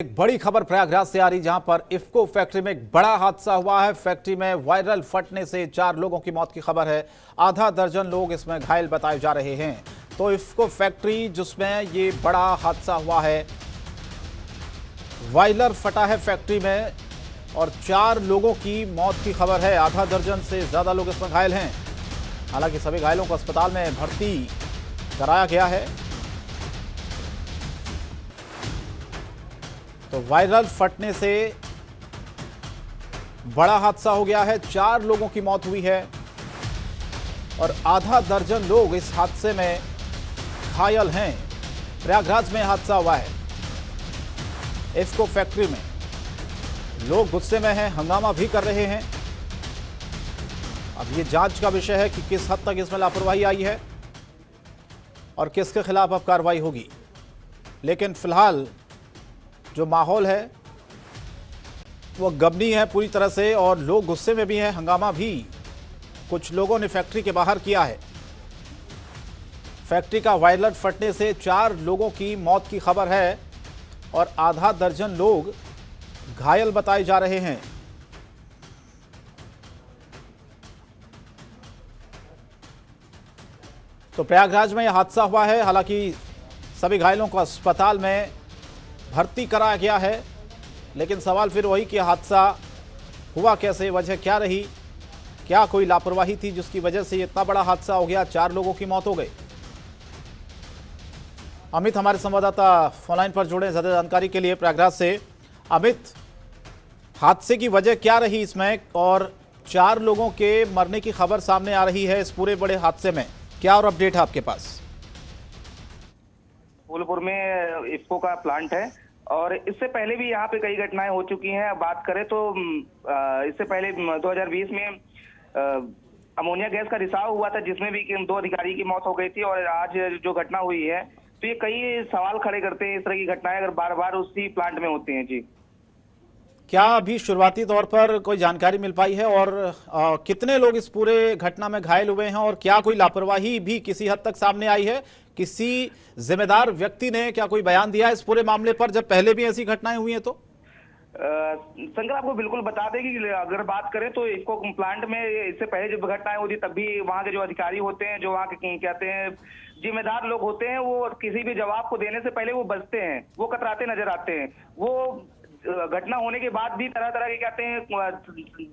एक बड़ी खबर प्रयागराज से आ रही, जहां पर इफ्को फैक्ट्री में एक बड़ा हादसा हुआ है। फैक्ट्री में वायरल फटने से 4 लोगों की मौत की खबर है। आधा दर्जन लोग इसमें घायल बताए जा रहे हैं। तो इफ्को फैक्ट्री जिसमें ये बड़ा हादसा हुआ है, वायरल फटा है फैक्ट्री में और 4 लोगों की मौत की खबर है। आधा दर्जन से ज्यादा लोग इसमें घायल हैं। हालांकि सभी घायलों को अस्पताल में भर्ती कराया गया है। तो वायरल फटने से बड़ा हादसा हो गया है। 4 लोगों की मौत हुई है और आधा दर्जन लोग इस हादसे में घायल हैं। प्रयागराज में हादसा हुआ है। इफ्को फैक्ट्री में लोग गुस्से में हैं, हंगामा भी कर रहे हैं। अब ये जांच का विषय है कि किस हद तक इसमें लापरवाही आई है और किसके खिलाफ अब कार्रवाई होगी। लेकिन फिलहाल जो माहौल है वो गमनी है पूरी तरह से और लोग गुस्से में भी हैं, हंगामा भी कुछ लोगों ने फैक्ट्री के बाहर किया है। फैक्ट्री का वायरल फटने से 4 लोगों की मौत की खबर है और आधा दर्जन लोग घायल बताए जा रहे हैं। तो प्रयागराज में यह हादसा हुआ है। हालांकि सभी घायलों को अस्पताल में भर्ती कराया गया है, लेकिन सवाल फिर वही कि हादसा हुआ कैसे, वजह क्या रही, क्या कोई लापरवाही थी जिसकी वजह से इतना बड़ा हादसा हो गया, 4 लोगों की मौत हो गई। अमित हमारे संवाददाता फोनलाइन पर जुड़े ज्यादा जानकारी के लिए प्रयागराज से। अमित, हादसे की वजह क्या रही इसमें और 4 लोगों के मरने की खबर सामने आ रही है इस पूरे बड़े हादसे में, क्या और अपडेट है आपके पास? फूलपुर में इफ्को का प्लांट है और इससे पहले भी यहाँ पे कई घटनाएं हो चुकी हैं। बात करें तो इससे पहले 2020 में अमोनिया गैस का रिसाव हुआ था, जिसमें भी 2 अधिकारी की मौत हो गई थी। और आज जो घटना हुई है तो ये कई सवाल खड़े करते हैं, इस तरह की घटनाएं अगर बार बार उसी प्लांट में होती हैं। जी, क्या अभी शुरुआती तौर पर कोई जानकारी मिल पाई है और कितने लोग इस पूरे घटना में घायल हुए हैं और क्या कोई लापरवाही भी किसी हद तक सामने आई है? किसी जिम्मेदार व्यक्ति ने क्या कोई बयान दिया है इस पूरे मामले पर, जब पहले भी ऐसी घटनाएं हुई हैं? तो शंकर आपको बिल्कुल बता दें कि अगर बात करें तो इसको प्लांट में इससे पहले जब घटनाएं होती तब भी वहाँ के जो अधिकारी होते हैं, जो वहाँ के कहते हैं जिम्मेदार लोग होते हैं, वो किसी भी जवाब को देने से पहले वो बचते हैं, वो कतराते नजर आते हैं। वो घटना होने के बाद भी तरह तरह के कहते हैं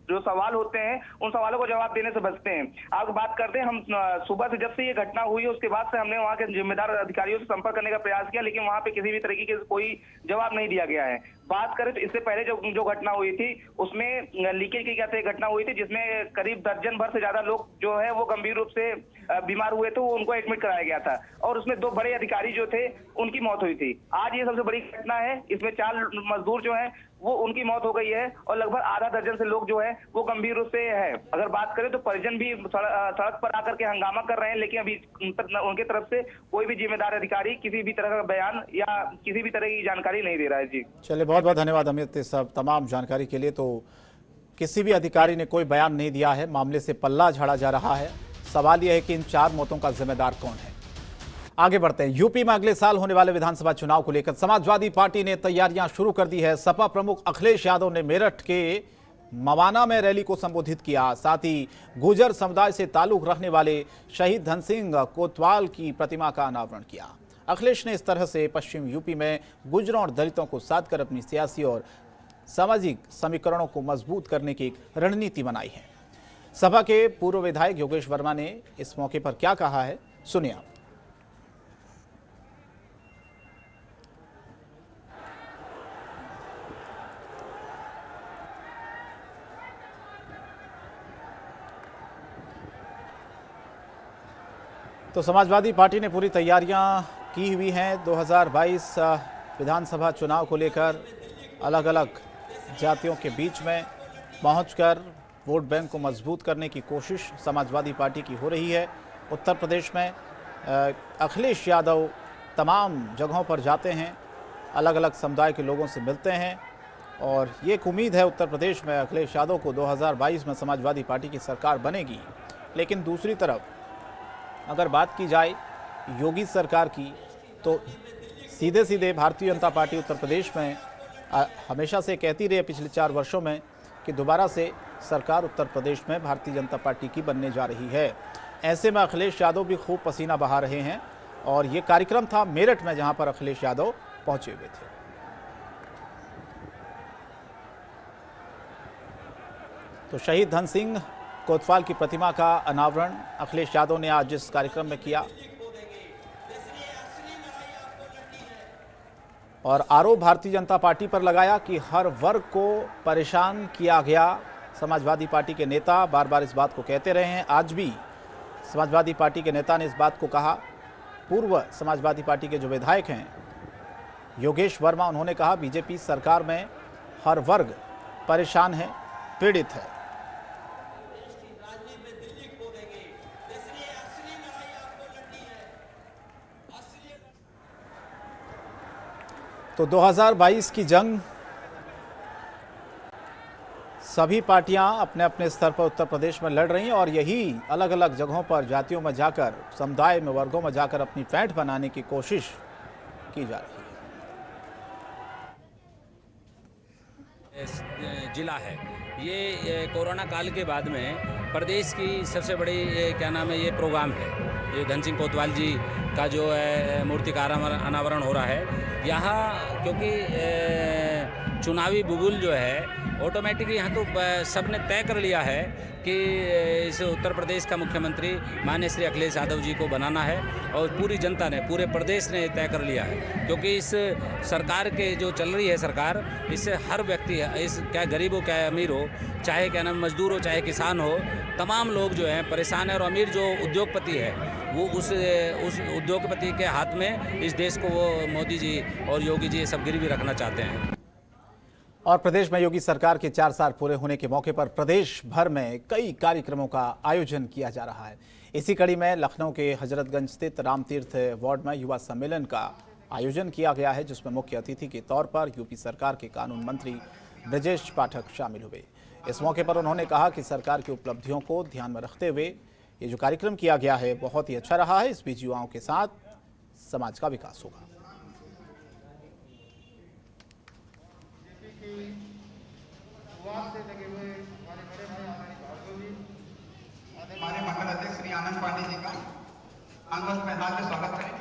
जो सवाल होते हैं, उन सवालों को जवाब देने से बचते हैं। आप बात करते हैं, हम सुबह से जब से ये घटना हुई है उसके बाद से हमने वहाँ के जिम्मेदार अधिकारियों से संपर्क करने का प्रयास किया, लेकिन वहाँ पे किसी भी तरीके के कोई जवाब नहीं दिया गया है। बात करें तो इससे पहले जो घटना हुई थी उसमें लीकेज की कहते हैं घटना हुई थी, जिसमें करीब दर्जन भर से ज्यादा लोग जो है वो गंभीर रूप से बीमार हुए थे, उनको एडमिट कराया गया था और उसमें 2 बड़े अधिकारी जो थे उनकी मौत हुई थी। आज ये सबसे बड़ी घटना है, इसमें 4 मजदूर जो है वो उनकी मौत हो गई है और लगभग आधा दर्जन से लोग जो है वो गंभीर रूप से है। अगर बात करें तो परिजन भी सड़क पर आकर के हंगामा कर रहे हैं, लेकिन अभी उनके तरफ से कोई भी जिम्मेदार अधिकारी किसी भी तरह का बयान या किसी भी तरह की जानकारी नहीं दे रहा है। जी, चलिए, बहुत बहुत धन्यवाद अमित इस सब तमाम जानकारी के लिए। तो किसी भी अधिकारी ने कोई बयान नहीं दिया है, मामले से पल्ला झाड़ा जा रहा है। सवाल यह है कि इन 4 मौतों का जिम्मेदार कौन है। आगे बढ़ते हैं। यूपी में अगले साल होने वाले विधानसभा चुनाव को लेकर समाजवादी पार्टी ने तैयारियां शुरू कर दी है। सपा प्रमुख अखिलेश यादव ने मेरठ के मवाना में रैली को संबोधित किया। साथ ही गुर्जर समुदाय से ताल्लुक रखने वाले शहीद धन सिंह कोतवाल की प्रतिमा का अनावरण किया। अखिलेश ने इस तरह से पश्चिम यूपी में गुर्जरों और दलितों को साथ कर अपनी सियासी और सामाजिक समीकरणों को मजबूत करने की एक रणनीति बनाई है। सपा के पूर्व विधायक योगेश वर्मा ने इस मौके पर क्या कहा है, सुनिए आप। तो समाजवादी पार्टी ने पूरी तैयारियां की हुई हैं 2022 विधानसभा चुनाव को लेकर। अलग अलग जातियों के बीच में पहुंचकर वोट बैंक को मजबूत करने की कोशिश समाजवादी पार्टी की हो रही है। उत्तर प्रदेश में अखिलेश यादव तमाम जगहों पर जाते हैं, अलग अलग समुदाय के लोगों से मिलते हैं और ये एक उम्मीद है उत्तर प्रदेश में अखिलेश यादव को 2022 में समाजवादी पार्टी की सरकार बनेगी। लेकिन दूसरी तरफ अगर बात की जाए योगी सरकार की, तो सीधे सीधे भारतीय जनता पार्टी उत्तर प्रदेश में हमेशा से कहती रही पिछले 4 वर्षों में कि दोबारा से सरकार उत्तर प्रदेश में भारतीय जनता पार्टी की बनने जा रही है। ऐसे में अखिलेश यादव भी खूब पसीना बहा रहे हैं और ये कार्यक्रम था मेरठ में, जहां पर अखिलेश यादव पहुंचे हुए थे। तो शहीद धन सिंह कोतवाल की प्रतिमा का अनावरण अखिलेश यादव ने आज इस कार्यक्रम में किया और आरोप भारतीय जनता पार्टी पर लगाया कि हर वर्ग को परेशान किया गया। समाजवादी पार्टी के नेता बार बार इस बात को कहते रहे हैं। आज भी समाजवादी पार्टी के नेता ने इस बात को कहा। पूर्व समाजवादी पार्टी के जो विधायक हैं योगेश वर्मा, उन्होंने कहा बीजेपी सरकार में हर वर्ग परेशान है, पीड़ित है। तो 2022 की जंग सभी पार्टियां अपने अपने स्तर पर उत्तर प्रदेश में लड़ रही हैं और यही अलग अलग जगहों पर जातियों में जाकर, समुदाय में, वर्गों में जाकर अपनी पैठ बनाने की कोशिश की जा रही है। जिला है ये कोरोना काल के बाद में प्रदेश की सबसे बड़ी क्या नाम है ये प्रोग्राम है। ये धन सिंह कोतवाल जी का जो है मूर्ति का अनावरण हो रहा है यहाँ, क्योंकि चुनावी बुगुल जो है ऑटोमेटिकली यहाँ तो सबने तय कर लिया है कि इस उत्तर प्रदेश का मुख्यमंत्री माननीय श्री अखिलेश यादव जी को बनाना है और पूरी जनता ने, पूरे प्रदेश ने तय कर लिया है। क्योंकि इस सरकार के जो चल रही है सरकार, इससे हर व्यक्ति, इस क्या गरीब हो क्या अमीर हो, चाहे क्या नाम मजदूर हो चाहे किसान हो, तमाम लोग जो हैं परेशान है। और अमीर जो उद्योगपति है वो उस उद्योगपति के हाथ में इस देश को वो मोदी जी और योगी जी सब गिरवी रखना चाहते हैं। और प्रदेश में योगी सरकार के 4 साल पूरे होने के मौके पर प्रदेश भर में कई कार्यक्रमों का आयोजन किया जा रहा है। इसी कड़ी में लखनऊ के हजरतगंज स्थित रामतीर्थ वार्ड में युवा सम्मेलन का आयोजन किया गया है, जिसमें मुख्य अतिथि के तौर पर यूपी सरकार के कानून मंत्री ब्रजेश पाठक शामिल हुए। इस मौके पर उन्होंने कहा कि सरकार की उपलब्धियों को ध्यान में रखते हुए ये जो कार्यक्रम किया गया है बहुत ही अच्छा रहा है। इस बीच युवाओं के साथ समाज का विकास होगा। हमारे मंडल अध्यक्ष श्री आनंद पांडे जी का आंगन मैदान में स्वागत करें।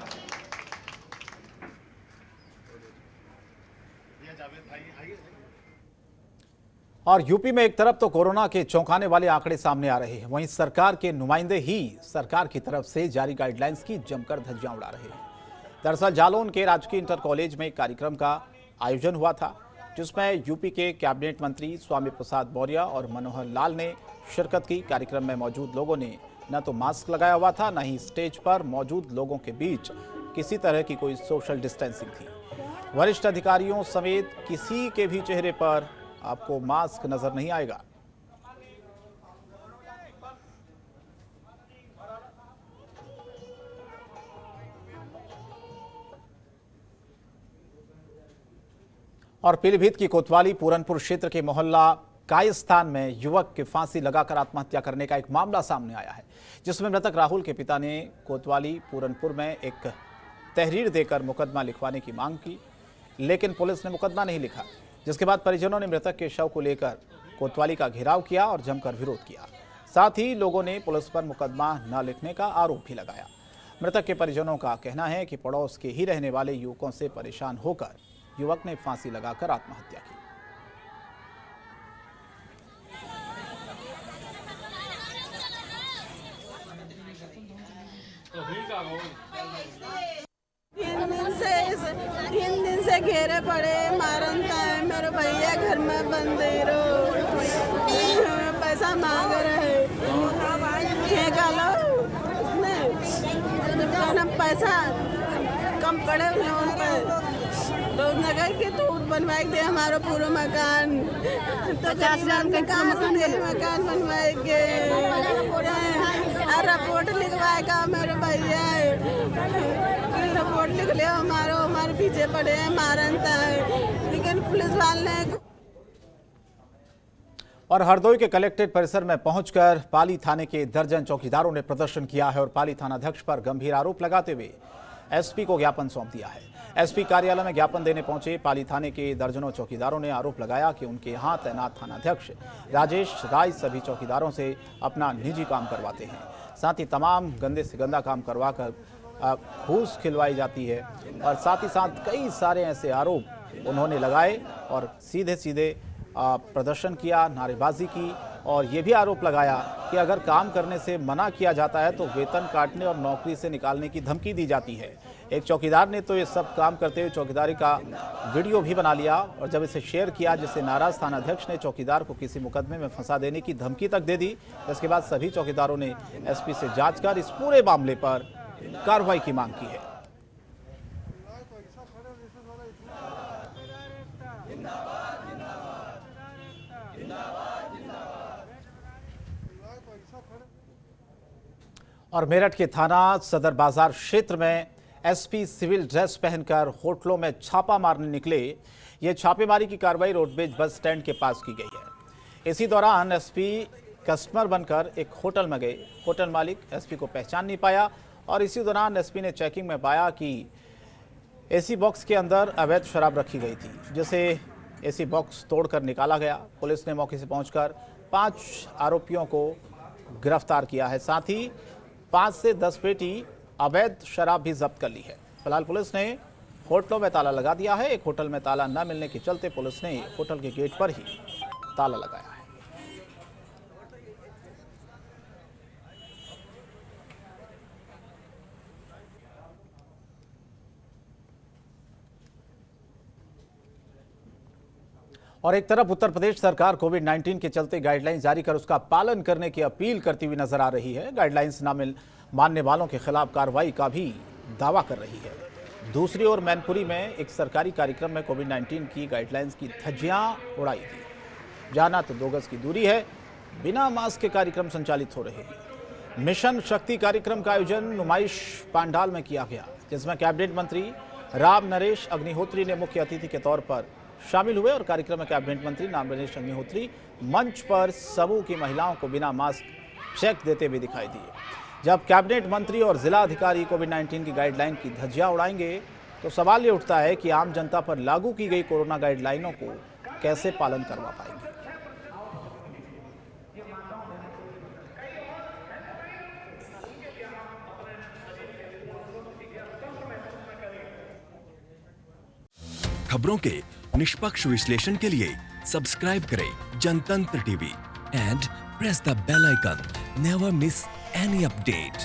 और यूपी में एक तरफ तो कोरोना के चौंकाने वाले आंकड़े सामने आ रहे हैं, वहीं सरकार के नुमाइंदे ही सरकार की तरफ से जारी गाइडलाइंस की जमकर धज्जियां उड़ा रहे हैं। दरअसल जालौन के राजकीय इंटर कॉलेज में एक कार्यक्रम का आयोजन हुआ था, जिसमें यूपी के कैबिनेट मंत्री स्वामी प्रसाद मौर्य और मनोहर लाल ने शिरकत की। कार्यक्रम में मौजूद लोगों ने न तो मास्क लगाया हुआ था, न ही स्टेज पर मौजूद लोगों के बीच किसी तरह की कोई सोशल डिस्टेंसिंग थी। वरिष्ठ अधिकारियों समेत किसी के भी चेहरे पर आपको मास्क नजर नहीं आएगा। और पीलीभीत की कोतवाली पूरनपुर क्षेत्र के मोहल्ला कायस्थान में युवक की फांसी लगाकर आत्महत्या करने का एक मामला सामने आया है, जिसमें मृतक राहुल के पिता ने कोतवाली पूरनपुर में एक तहरीर देकर मुकदमा लिखवाने की मांग की, लेकिन पुलिस ने मुकदमा नहीं लिखा, जिसके बाद परिजनों ने मृतक के शव को लेकर कोतवाली का घेराव किया और जमकर विरोध किया। साथ ही लोगों ने पुलिस पर मुकदमा न लिखने का आरोप भी लगाया। मृतक के परिजनों का कहना है कि पड़ोस के ही रहने वाले युवकों से परेशान होकर युवक ने फांसी लगाकर आत्महत्या की। तीन दिन से घेरे पड़े, मारनता है मेरे भैया घर में बंद रहो, पैसा मांग रहे पैसा कम पड़े लोन पर, तो नगर के तो बनवाए थे हमारा पूरा मकान, तो मकान बनवाएंगे और रिपोर्ट लिखवाएगा मेरे भैया, रिपोर्ट लिख ले हमारे पीछे पड़े हैं, मारनता है, लेकिन पुलिस वाले ने। और हरदोई के कलेक्ट्रेट परिसर में पहुंचकर पाली थाने के दर्जन चौकीदारों ने प्रदर्शन किया है और पाली थानाध्यक्ष पर गंभीर आरोप लगाते हुए एसपी को ज्ञापन सौंप दिया है। एसपी कार्यालय में ज्ञापन देने पहुंचे पाली थाने के दर्जनों चौकीदारों ने आरोप लगाया कि उनके यहां तैनात थानाध्यक्ष राजेश राय सभी चौकीदारों से अपना निजी काम करवाते हैं। साथ ही तमाम गंदे से गंदा काम करवाकर घूस खिलवाई जाती है और साथ ही साथ कई सारे ऐसे आरोप उन्होंने लगाए और सीधे सीधे प्रदर्शन किया, नारेबाजी की और ये भी आरोप लगाया कि अगर काम करने से मना किया जाता है तो वेतन काटने और नौकरी से निकालने की धमकी दी जाती है। एक चौकीदार ने तो ये सब काम करते हुए चौकीदारी का वीडियो भी बना लिया और जब इसे शेयर किया जिससे नाराज थानाध्यक्ष ने चौकीदार को किसी मुकदमे में फंसा देने की धमकी तक दे दी। इसके बाद सभी चौकीदारों ने एसपी से जांच कर इस पूरे मामले पर कार्रवाई की मांग की है। और मेरठ के थाना सदर बाजार क्षेत्र में एसपी सिविल ड्रेस पहनकर होटलों में छापा मारने निकले। ये छापेमारी की कार्रवाई रोडवेज बस स्टैंड के पास की गई है। इसी दौरान एसपी कस्टमर बनकर एक होटल में गए। होटल मालिक एसपी को पहचान नहीं पाया और इसी दौरान एसपी ने चेकिंग में पाया कि एसी बॉक्स के अंदर अवैध शराब रखी गई थी, जिसे एसी बॉक्स तोड़कर निकाला गया। पुलिस ने मौके से पहुंचकर 5 आरोपियों को गिरफ्तार किया है। साथ ही 5 से 10 पेटी अवैध शराब भी जब्त कर ली है। फिलहाल पुलिस ने होटलों में ताला लगा दिया है। एक होटल में ताला न मिलने के चलते पुलिस ने होटल के गेट पर ही ताला लगाया है। और एक तरफ उत्तर प्रदेश सरकार कोविड-19 के चलते गाइडलाइंस जारी कर उसका पालन करने की अपील करती हुई नजर आ रही है। गाइडलाइंस न मानने वालों के खिलाफ कार्रवाई का भी दावा कर रही है। दूसरी ओर मैनपुरी में एक सरकारी कार्यक्रम में कोविड-19 की गाइडलाइंस की धज्जियां उड़ाई थी। जहां तो 2 गज की दूरी है, बिना मास्क के कार्यक्रम संचालित हो रहे हैं। मिशन शक्ति कार्यक्रम का आयोजन नुमाइश पांडाल में किया गया, जिसमें कैबिनेट मंत्री राम नरेश अग्निहोत्री ने मुख्य अतिथि के तौर पर शामिल हुए और कार्यक्रम में कैबिनेट मंत्री राम नरेश अग्निहोत्री मंच पर समूह की महिलाओं को बिना मास्क चेक देते हुए दिखाई दिए। जब कैबिनेट मंत्री और जिला अधिकारी कोविड-19 की गाइडलाइन की धज्जियां उड़ाएंगे तो सवाल ये उठता है कि आम जनता पर लागू की गई कोरोना गाइडलाइनों को कैसे पालन करवा पाएंगे। खबरों के निष्पक्ष विश्लेषण के लिए सब्सक्राइब करें Jantantra TV and press the bell icon. Never miss any update.